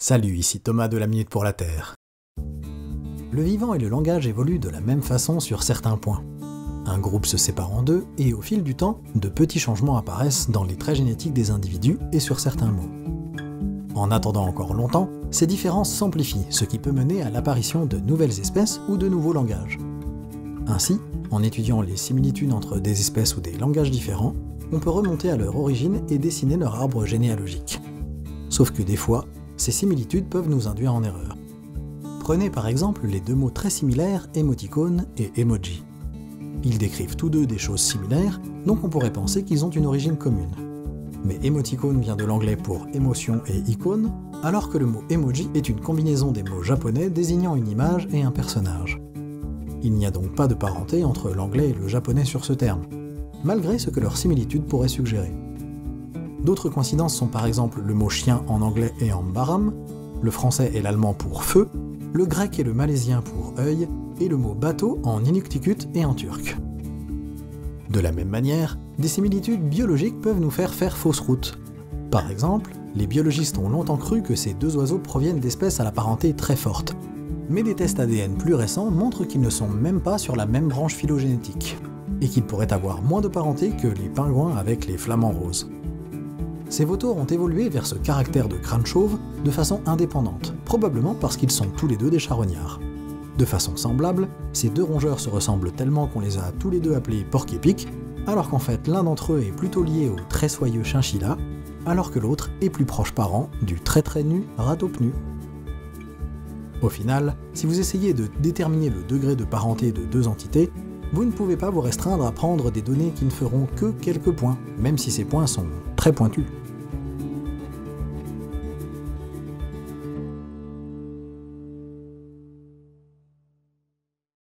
Salut, ici Thomas de la Minute pour la Terre. Le vivant et le langage évoluent de la même façon sur certains points. Un groupe se sépare en deux et au fil du temps, de petits changements apparaissent dans les traits génétiques des individus et sur certains mots. En attendant encore longtemps, ces différences s'amplifient, ce qui peut mener à l'apparition de nouvelles espèces ou de nouveaux langages. Ainsi, en étudiant les similitudes entre des espèces ou des langages différents, on peut remonter à leur origine et dessiner leur arbre généalogique. Sauf que des fois, ces similitudes peuvent nous induire en erreur. Prenez par exemple les deux mots très similaires émoticône et emoji. Ils décrivent tous deux des choses similaires, donc on pourrait penser qu'ils ont une origine commune. Mais émoticône vient de l'anglais pour émotion et icône, alors que le mot emoji est une combinaison des mots japonais désignant une image et un personnage. Il n'y a donc pas de parenté entre l'anglais et le japonais sur ce terme, malgré ce que leur similitude pourrait suggérer. D'autres coïncidences sont par exemple le mot chien en anglais et en baram, le français et l'allemand pour feu, le grec et le malaisien pour œil, et le mot bateau en inuktitut et en turc. De la même manière, des similitudes biologiques peuvent nous faire fausse route. Par exemple, les biologistes ont longtemps cru que ces deux oiseaux proviennent d'espèces à la parenté très forte. Mais des tests ADN plus récents montrent qu'ils ne sont même pas sur la même branche phylogénétique, et qu'ils pourraient avoir moins de parenté que les pingouins avec les flamants roses. Ces vautours ont évolué vers ce caractère de crâne chauve de façon indépendante, probablement parce qu'ils sont tous les deux des charognards. De façon semblable, ces deux rongeurs se ressemblent tellement qu'on les a tous les deux appelés porc-épic, alors qu'en fait l'un d'entre eux est plutôt lié au très soyeux chinchilla, alors que l'autre est plus proche parent du très nu ratopnu. Au final, si vous essayez de déterminer le degré de parenté de deux entités, vous ne pouvez pas vous restreindre à prendre des données qui ne feront que quelques points, même si ces points sont très pointus.